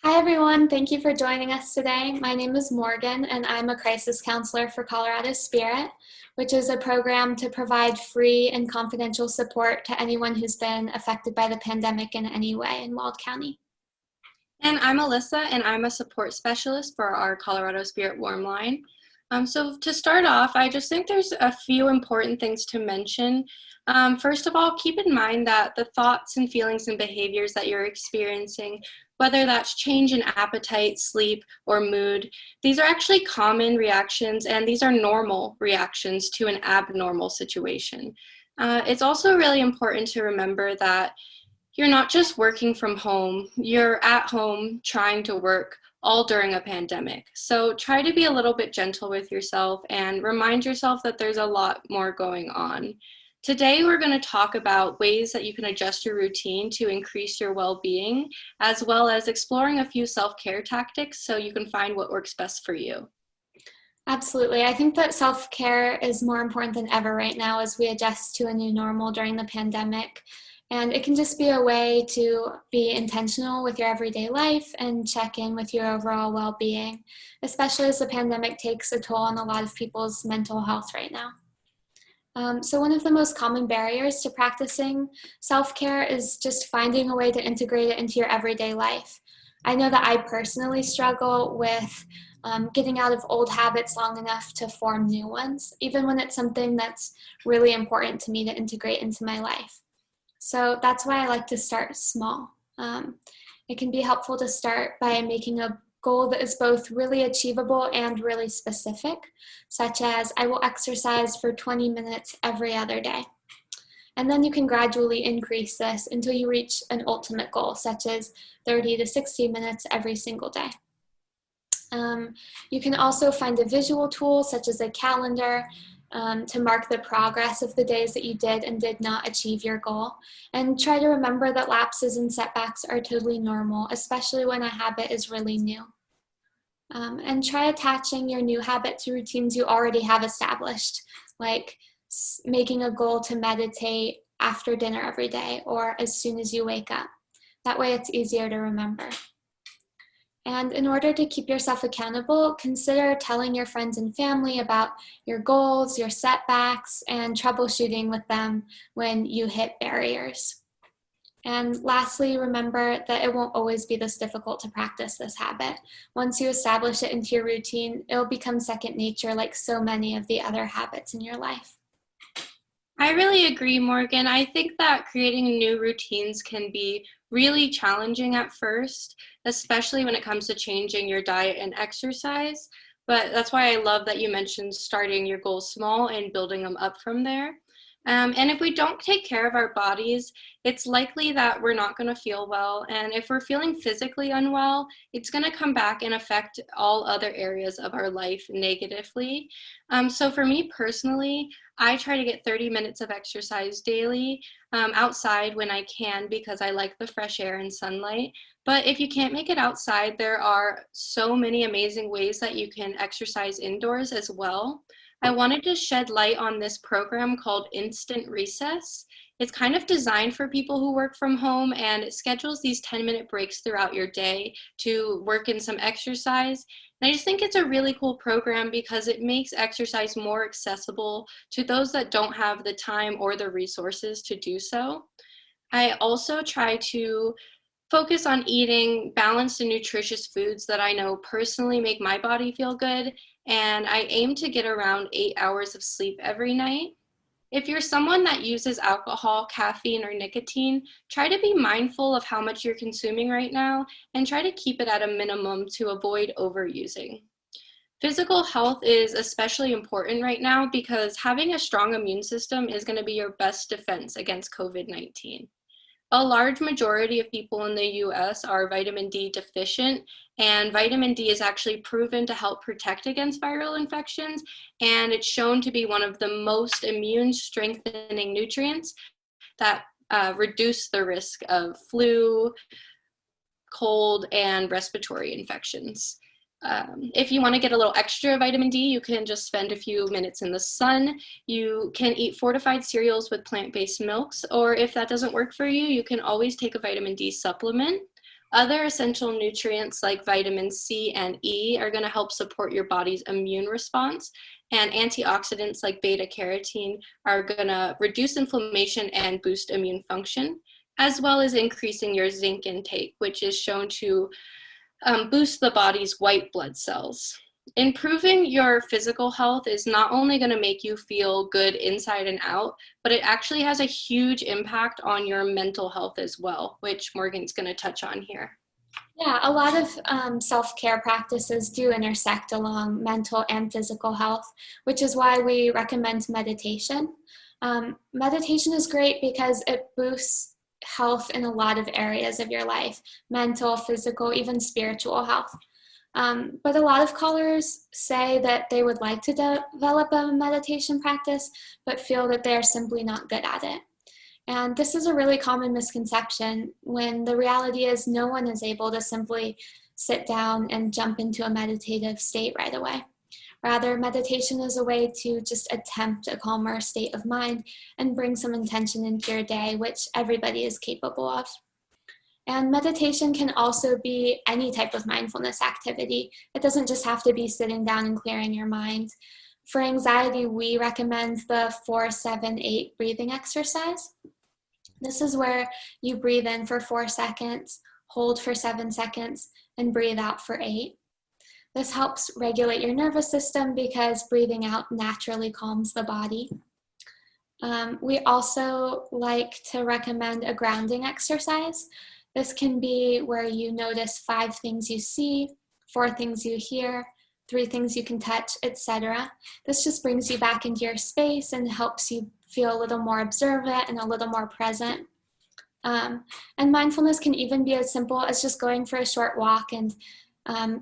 Hi, everyone. Thank you for joining us today. My name is Morgan, and I'm a crisis counselor for Colorado Spirit, which is a program to provide free and confidential support to anyone who's been affected by the pandemic in any way in Weld County. And I'm Alyssa, and I'm a support specialist for our Colorado Spirit Warm Line. So to start off, I just think there's a few important things to mention. First of all, keep in mind that the thoughts and feelings and behaviors that you're experiencing, whether that's change in appetite, sleep, or mood, these are actually common reactions, and these are normal reactions to an abnormal situation. It's also really important to remember that you're not just working from home, you're at home trying to work all during a pandemic. So try to be a little bit gentle with yourself and remind yourself that there's a lot more going on. Today, we're going to talk about ways that you can adjust your routine to increase your well-being, as well as exploring a few self-care tactics so you can find what works best for you. Absolutely. I think that self-care is more important than ever right now as we adjust to a new normal during the pandemic. And it can just be a way to be intentional with your everyday life and check in with your overall well-being, especially as the pandemic takes a toll on a lot of people's mental health right now. So one of the most common barriers to practicing self-care is just finding a way to integrate it into your everyday life. I know that I personally struggle with getting out of old habits long enough to form new ones, even when it's something that's really important to me to integrate into my life. So that's why I like to start small. It can be helpful to start by making a goal that is both really achievable and really specific, such as I will exercise for 20 minutes every other day. And then you can gradually increase this until you reach an ultimate goal, such as 30 to 60 minutes every single day. You can also find a visual tool, such as a calendar, to mark the progress of the days that you did and did not achieve your goal. And try to remember that lapses and setbacks are totally normal, especially when a habit is really new. And try attaching your new habit to routines you already have established, like making a goal to meditate after dinner every day or as soon as you wake up. That way it's easier to remember. And in order to keep yourself accountable, consider telling your friends and family about your goals, your setbacks, and troubleshooting with them when you hit barriers. And lastly, remember that it won't always be this difficult to practice this habit. Once you establish it into your routine, it'll become second nature like so many of the other habits in your life. I really agree, Morgan. I think that creating new routines can be really challenging at first, especially when it comes to changing your diet and exercise. But that's why I love that you mentioned starting your goals small and building them up from there. And if we don't take care of our bodies, it's likely that we're not going to feel well. And if we're feeling physically unwell, it's going to come back and affect all other areas of our life negatively. So for me personally, I try to get 30 minutes of exercise daily outside when I can because I like the fresh air and sunlight. But if you can't make it outside, there are so many amazing ways that you can exercise indoors as well. I wanted to shed light on this program called Instant Recess. It's kind of designed for people who work from home, and it schedules these 10-minute breaks throughout your day to work in some exercise. And I just think it's a really cool program because it makes exercise more accessible to those that don't have the time or the resources to do so. I also try to focus on eating balanced and nutritious foods that I know personally make my body feel good, and I aim to get around 8 hours of sleep every night. If you're someone that uses alcohol, caffeine, or nicotine, try to be mindful of how much you're consuming right now and try to keep it at a minimum to avoid overusing. Physical health is especially important right now because having a strong immune system is going to be your best defense against COVID-19. A large majority of people in the US are vitamin D deficient, and vitamin D is actually proven to help protect against viral infections, and it's shown to be one of the most immune strengthening nutrients that reduce the risk of flu, cold, and respiratory infections. If you want to get a little extra vitamin D, you can just spend a few minutes in the sun. You can eat fortified cereals with plant-based milks, or if that doesn't work for you, you can always take a vitamin D supplement. Other essential nutrients like vitamin C and E are going to help support your body's immune response. And antioxidants like beta carotene are going to reduce inflammation and boost immune function, as well as increasing your zinc intake, which is shown to boost the body's white blood cells. Improving your physical health is not only going to make you feel good inside and out, but it actually has a huge impact on your mental health as well, which Morgan's going to touch on here. Yeah, a lot of self-care practices do intersect along mental and physical health, which is why we recommend meditation. Meditation is great because it boosts health in a lot of areas of your life, mental, physical, even spiritual health. But a lot of callers say that they would like to develop a meditation practice, but feel that they're simply not good at it. And this is a really common misconception when the reality is no one is able to simply sit down and jump into a meditative state right away. Rather, meditation is a way to just attempt a calmer state of mind and bring some intention into your day, which everybody is capable of. And meditation can also be any type of mindfulness activity. It doesn't just have to be sitting down and clearing your mind. For anxiety, we recommend the 4-7-8 breathing exercise. This is where you breathe in for 4 seconds, hold for 7 seconds, and breathe out for 8. This helps regulate your nervous system because breathing out naturally calms the body. We also like to recommend a grounding exercise. This can be where you notice 5 things you see, 4 things you hear, 3 things you can touch, etc. This just brings you back into your space and helps you feel a little more observant and a little more present. And mindfulness can even be as simple as just going for a short walk and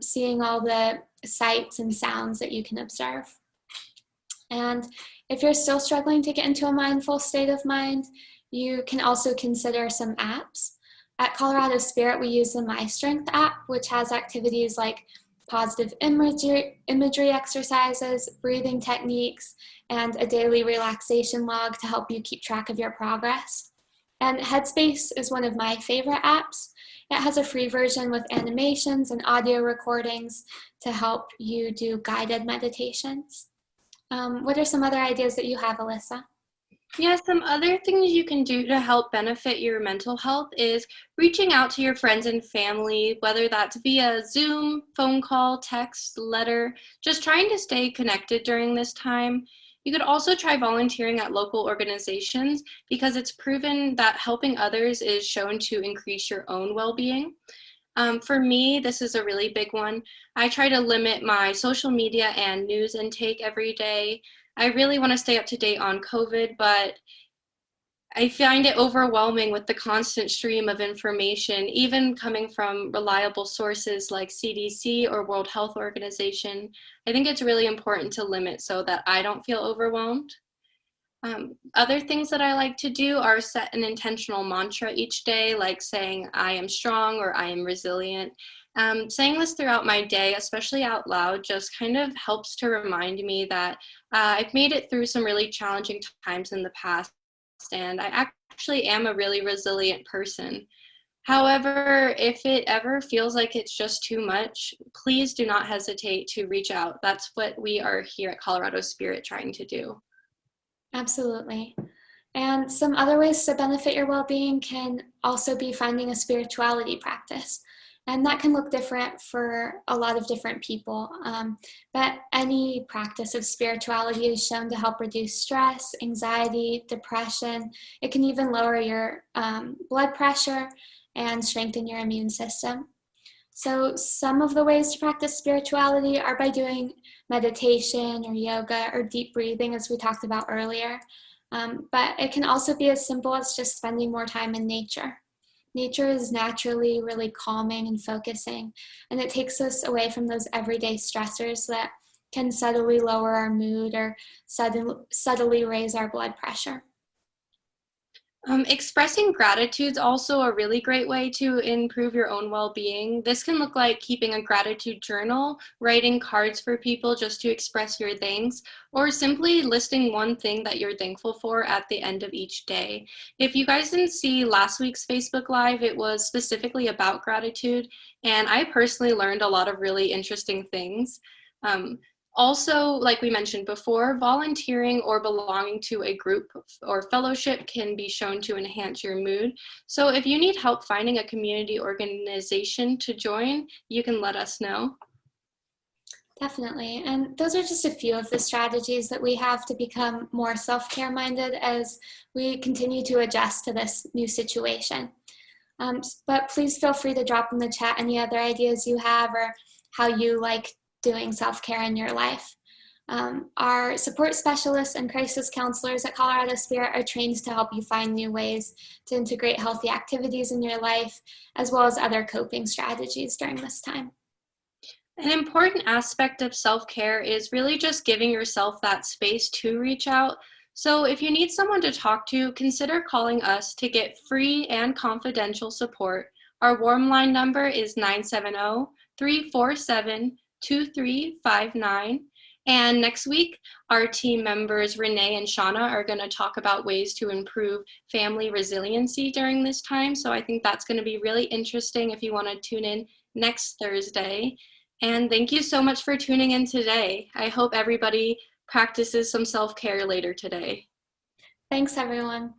seeing all the sights and sounds that you can observe. And if you're still struggling to get into a mindful state of mind, you can also consider some apps. At Colorado Spirit, we use the My Strength app, which has activities like positive imagery exercises, breathing techniques, and a daily relaxation log to help you keep track of your progress. And Headspace is one of my favorite apps. It has a free version with animations and audio recordings to help you do guided meditations. What are some other ideas that you have, Alyssa? Yeah, some other things you can do to help benefit your mental health is reaching out to your friends and family, whether that's via Zoom, phone call, text, letter, just trying to stay connected during this time. You could also try volunteering at local organizations because it's proven that helping others is shown to increase your own well-being. For me, this is a really big one. I try to limit my social media and news intake every day. I really want to stay up to date on COVID, but I find it overwhelming with the constant stream of information, even coming from reliable sources like CDC or World Health Organization. I think it's really important to limit so that I don't feel overwhelmed. Other things that I like to do are set an intentional mantra each day, like saying, I am strong or I am resilient. Saying this throughout my day, especially out loud, just kind of helps to remind me that I've made it through some really challenging times in the past, and I actually am a really resilient person. However, if it ever feels like it's just too much, please do not hesitate to reach out. That's what we are here at Colorado Spirit trying to do. Absolutely. And some other ways to benefit your well-being can also be finding a spirituality practice. And that can look different for a lot of different people. But any practice of spirituality is shown to help reduce stress, anxiety, depression. It can even lower your blood pressure and strengthen your immune system. So some of the ways to practice spirituality are by doing meditation or yoga or deep breathing, as we talked about earlier. But it can also be as simple as just spending more time in nature. Nature is naturally really calming and focusing, and it takes us away from those everyday stressors that can subtly lower our mood or subtly raise our blood pressure. Expressing gratitude is also a really great way to improve your own well-being. This can look like keeping a gratitude journal, writing cards for people just to express your thanks, or simply listing one thing that you're thankful for at the end of each day. If you guys didn't see last week's Facebook Live, it was specifically about gratitude, and I personally learned a lot of really interesting things. Um, Also, like we mentioned before, volunteering or belonging to a group or fellowship can be shown to enhance your mood. So if you need help finding a community organization to join, you can let us know. Definitely. And those are just a few of the strategies that we have to become more self-care minded as we continue to adjust to this new situation. But please feel free to drop in the chat any other ideas you have or how you like doing self-care in your life. Our support specialists and crisis counselors at Colorado Spirit are trained to help you find new ways to integrate healthy activities in your life, as well as other coping strategies during this time. An important aspect of self-care is really just giving yourself that space to reach out. So if you need someone to talk to, consider calling us to get free and confidential support. Our warm line number is 970-347-2359. And next week, our team members Renee and Shauna are going to talk about ways to improve family resiliency during this time. So I think that's going to be really interesting if you want to tune in next Thursday. And thank you so much for tuning in today. I hope everybody practices some self-care later today. Thanks, everyone.